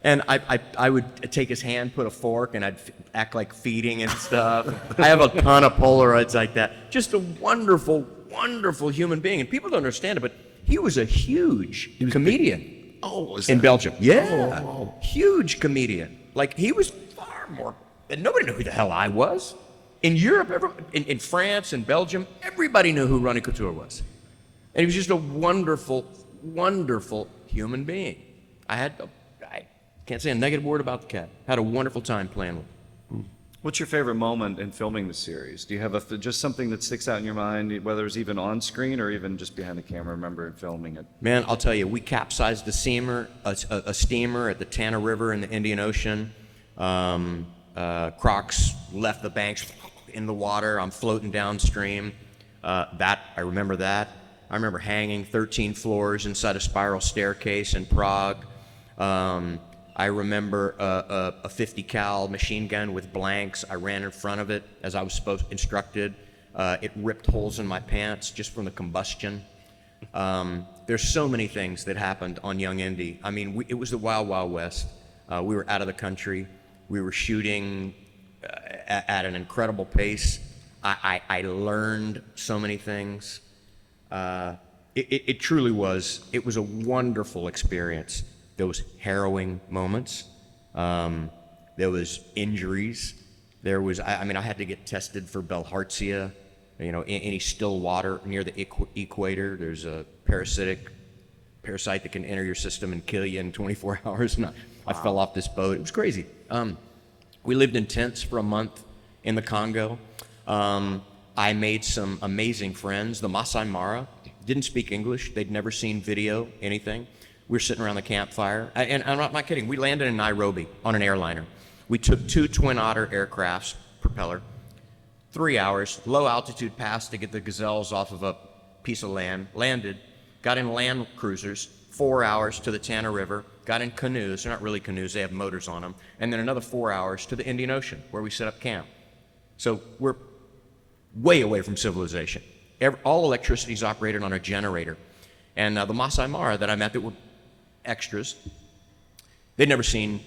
And I would take his hand, put a fork, and I'd act like feeding and stuff. I have a ton of Polaroids like that. Just a wonderful, wonderful human being. And people don't understand it, but he was a huge comedian in Belgium. Yeah, huge comedian. Like, he was far more, and nobody knew who the hell I was. In Europe, in France and Belgium, everybody knew who Ronnie Couture was. And he was just a wonderful, wonderful human being. I can't say a negative word about the cat. Had a wonderful time playing with him. What's your favorite moment in filming the series? Do you have just something that sticks out in your mind, whether it's even on screen or even just behind the camera, remember filming it? Man, I'll tell you, we capsized a steamer at the Tana River in the Indian Ocean. Crocs left the banks in the water. I'm floating downstream. I remember that. I remember hanging 13 floors inside a spiral staircase in Prague. I remember a 50 cal machine gun with blanks. I ran in front of it as I was instructed. It ripped holes in my pants just from the combustion. There's so many things that happened on Young Indy. I mean, it was the Wild Wild West. We were out of the country. We were shooting at an incredible pace. I learned so many things. It truly was. It was a wonderful experience. There was harrowing moments. There was injuries. There was, I had to get tested for Bilharzia. You know, any still water near the equator, there's a parasite that can enter your system and kill you in 24 hours. And I fell off this boat. It was crazy. We lived in tents for a month in the Congo. I made some amazing friends. The Masai Mara didn't speak English. They'd never seen video, anything. We were sitting around the campfire, and I'm not kidding. We landed in Nairobi on an airliner. We took 2 Twin Otter aircrafts, propeller, 3 hours, low altitude pass to get the gazelles off of a piece of land, landed, got in land cruisers, 4 hours to the Tana River, got in canoes. They're not really canoes, they have motors on them, and then another 4 hours to the Indian Ocean, where we set up camp. So we're way away from civilization. All electricity is operated on a generator. And the Masai Mara that I met that were extras, they'd never seen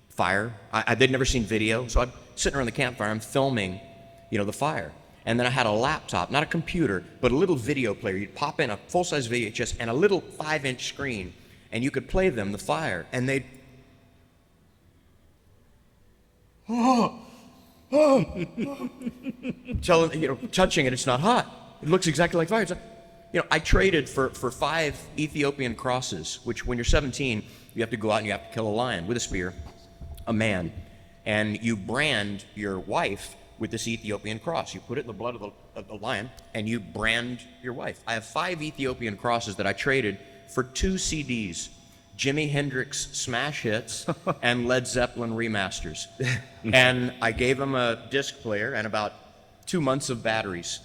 fire. They'd never seen video. So I'm sitting around the campfire, I'm filming, the fire. And then I had a laptop, not a computer, but a little video player. You'd pop in a full-size VHS and a little 5-inch screen, and you could play them the fire, and they'd touching it, it's not hot. It looks exactly like fire. I traded for 5 Ethiopian crosses, which when you're 17, you have to go out and you have to kill a lion with a spear, a man, and you brand your wife with this Ethiopian cross. You put it in the blood of the lion, and you brand your wife. I have 5 Ethiopian crosses that I traded for 2 CDs, Jimi Hendrix smash hits and Led Zeppelin remasters. And I gave them a disc player and about 2 months of batteries.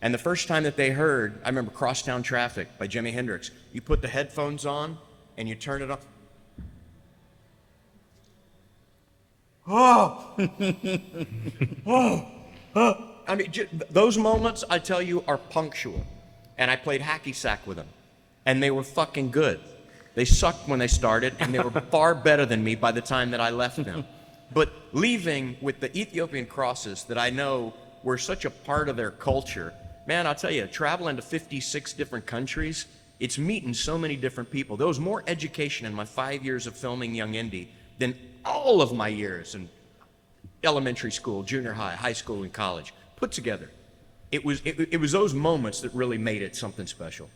And the first time that they heard, I remember Crosstown Traffic by Jimi Hendrix. You put the headphones on and you turn it up. I mean, those moments, I tell you, are punctual. And I played hacky sack with them. And they were fucking good. They sucked when they started, and they were far better than me by the time that I left them. But leaving with the Ethiopian crosses that I know were such a part of their culture, man, I'll tell you, traveling to 56 different countries, it's meeting so many different people. There was more education in my 5 years of filming Young Indy than all of my years in elementary school, junior high, high school, and college put together. It was those moments that really made it something special.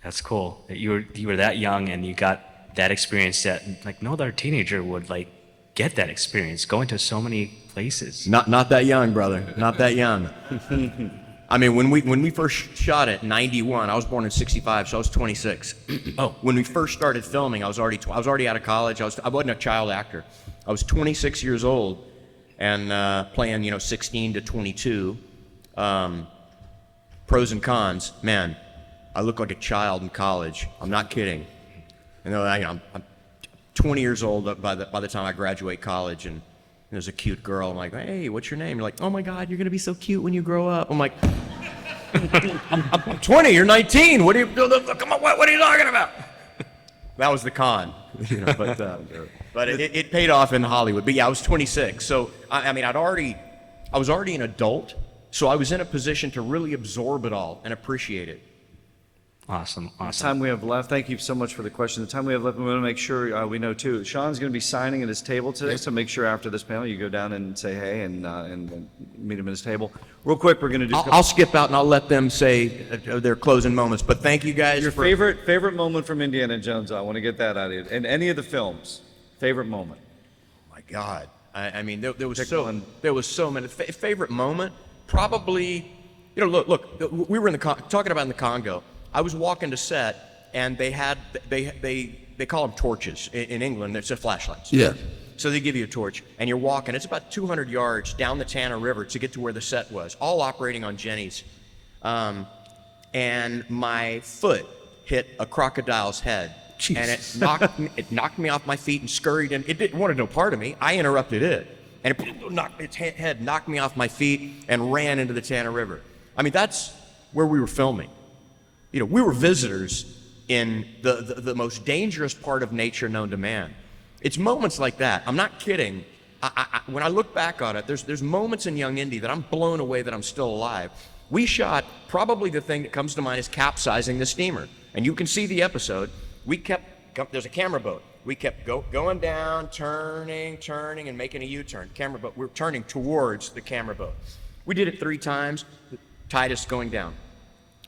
That's cool. You were that young and you got that experience that like no other teenager would get that experience, going to so many places. Not that young, brother. Not that young. I mean, when we first shot it, 91. I was born in 65, so I was 26. Oh. When we first started filming, I was already out of college. I wasn't a child actor. I was 26 years old, and playing 16 to 22. Pros and cons, man. I look like a child in college. I'm not kidding. I'm 20 years old by the time I graduate college, and there's a cute girl. I'm like, hey, what's your name? You're like, oh my God, you're gonna be so cute when you grow up. I'm like, I'm 20, you're 19. What are you? Come on, what are you talking about? That was the con, but it paid off in Hollywood. But yeah, I was 26, so I was already an adult, so I was in a position to really absorb it all and appreciate it. Awesome. The time we have left, thank you so much for the question. The time we have left, we want to make sure we know too. Sean's going to be signing at his table today, so make sure after this panel you go down and say hey and meet him at his table. Real quick, we're going to do. I'll skip out and I'll let them say their closing moments. But thank you guys. Your favorite moment from Indiana Jones. I want to get that out of you. And any of the films, favorite moment. Oh my God, I mean there was so many. Favorite moment, probably. Look, we were talking about in the Congo. I was walking to set, and they call them torches in England. It's flashlights. Yeah. So they give you a torch, and you're walking. It's about 200 yards down the Tana River to get to where the set was, all operating on jennies. And my foot hit a crocodile's head, and it knocked me off my feet and scurried, and it didn't want no part of me. I interrupted it, and its head knocked me off my feet and ran into the Tana River. I mean, that's where we were filming. We were visitors in the most dangerous part of nature known to man. It's moments like that. I'm not kidding. When I look back on it, there's moments in Young Indy that I'm blown away that I'm still alive. We shot, probably the thing that comes to mind is capsizing the steamer. And you can see the episode. There's a camera boat. We kept going down, turning, and making a U-turn. Camera boat, we're turning towards the camera boat. We did it 3 times, the tide is going down.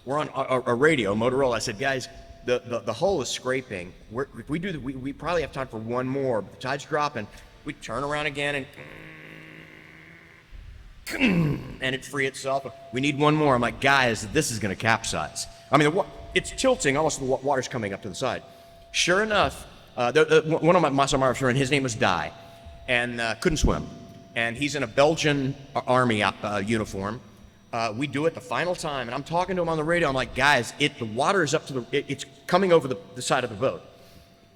We're on a radio, Motorola. I said, guys, the hull is scraping. If we do we probably have time for one more, but the tide's dropping. We turn around again and it'd free itself. We need one more. I'm like, guys, this is going to capsize. I mean, it's tilting, almost the water's coming up to the side. Sure enough, one of my Masamara friends, his name was Dai, and couldn't swim. And he's in a Belgian army uniform. We do it the final time, and I'm talking to him on the radio. I'm like, guys, the water is up to it's coming over the side of the boat.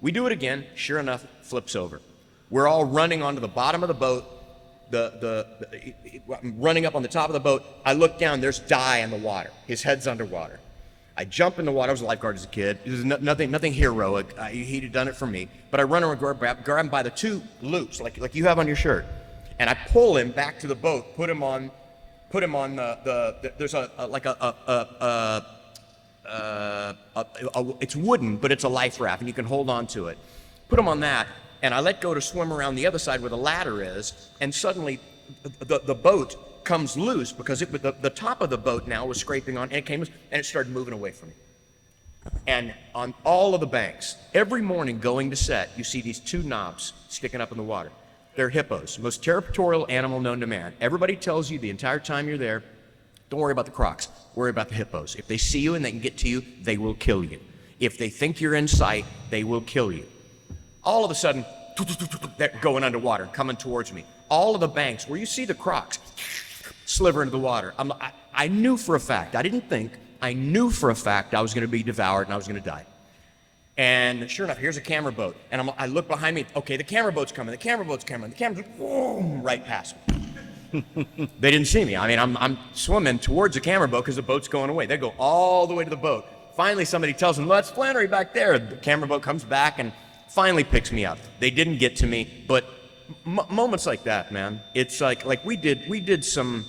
We do it again. Sure enough, it flips over. We're all running onto the bottom of the boat. I'm running up on the top of the boat. I look down. There's Dai in the water. His head's underwater. I jump in the water. I was a lifeguard as a kid. It was nothing heroic. He'd done it for me. But I run around, grab him by the two loops, like you have on your shirt, and I pull him back to the boat. Put him on there's it's wooden, but it's a life raft, and you can hold on to it. Put him on that, and I let go to swim around the other side where the ladder is, and suddenly the boat comes loose because the top of the boat now was scraping on, and it came and it started moving away from me. And on all of the banks, every morning going to set, you see these two knobs sticking up in the water. They're hippos, most territorial animal known to man. Everybody tells you the entire time you're there, don't worry about the crocs, worry about the hippos. If they see you and they can get to you, they will kill you. If they think you're in sight, they will kill you. All of a sudden, they're going underwater, coming towards me. All of the banks where you see the crocs sliver into the water. I knew for a fact, I didn't think, I knew for a fact I was going to be devoured and I was going to die. And sure enough, here's a camera boat. And I look behind me, okay, the camera boat's coming, the camera boat's coming, the camera boat's boom, right past me. They didn't see me. I mean, I'm swimming towards the camera boat because the boat's going away. They go all the way to the boat. Finally, somebody tells them, well, that's Flannery back there. The camera boat comes back and finally picks me up. They didn't get to me, but moments like that, man, it's like we did some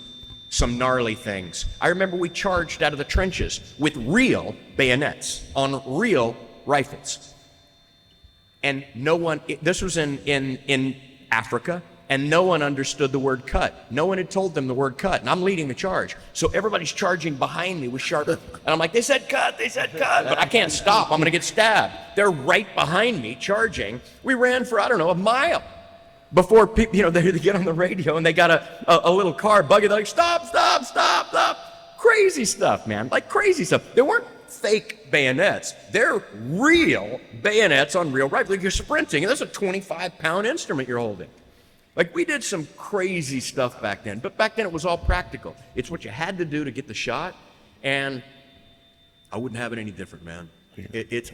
gnarly things. I remember we charged out of the trenches with real bayonets on real rifles. And no one, this was in Africa, and no one understood the word cut. No one had told them the word cut, and I'm leading the charge. So everybody's charging behind me with sharp, and I'm like, they said cut, but I can't stop, I'm gonna get stabbed. They're right behind me charging. We ran for, I don't know, a mile before people, they get on the radio and they got a little car buggy, they're like, stop. Crazy stuff, man, like crazy stuff. They weren't fake bayonets. They're real bayonets on real rifles. Like you're sprinting, and that's a 25-pound instrument you're holding. Like we did some crazy stuff back then, but back then it was all practical. It's what you had to do to get the shot, and I wouldn't have it any different, man.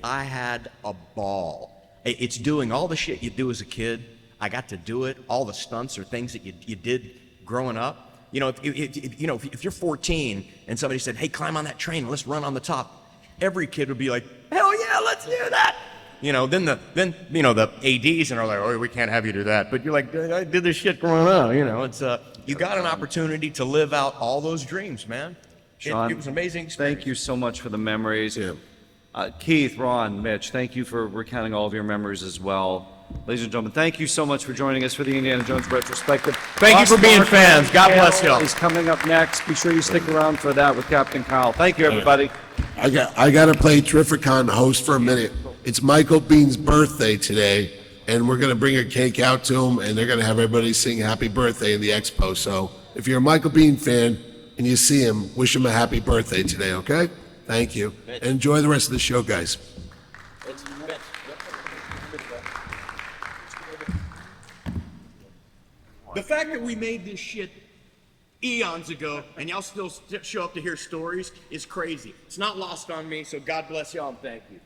I had a ball. It's doing all the shit you do as a kid. I got to do it. All the stunts are things that you did growing up. If you're 14 and somebody said, hey, climb on that train, let's run on the top, every kid would be like, hell yeah, let's do that. Then the ADs and are like, oh, we can't have you do that. But you're like, I did this shit growing up. It's you got an opportunity to live out all those dreams, man. Sean, it was an amazing experience. Thank you so much for the memories. Yeah. Keith, Ron, Mitch, thank you for recounting all of your memories as well. Ladies and gentlemen, thank you so much for joining us for the Indiana Jones retrospective. Thank you for being fans. God bless y'all. Is coming up next. Be sure you stick around for that with Captain Kyle. Thank you, everybody. I got to play Terrificon host for a minute. It's Michael Bean's birthday today, and we're going to bring a cake out to him, and they're going to have everybody sing happy birthday in the expo. So if you're a Michael Bean fan and you see him, wish him a happy birthday today, okay? Thank you. Enjoy the rest of the show, guys. The fact that we made this shit eons ago and y'all still show up to hear stories is crazy. It's not lost on me, so God bless y'all and thank you.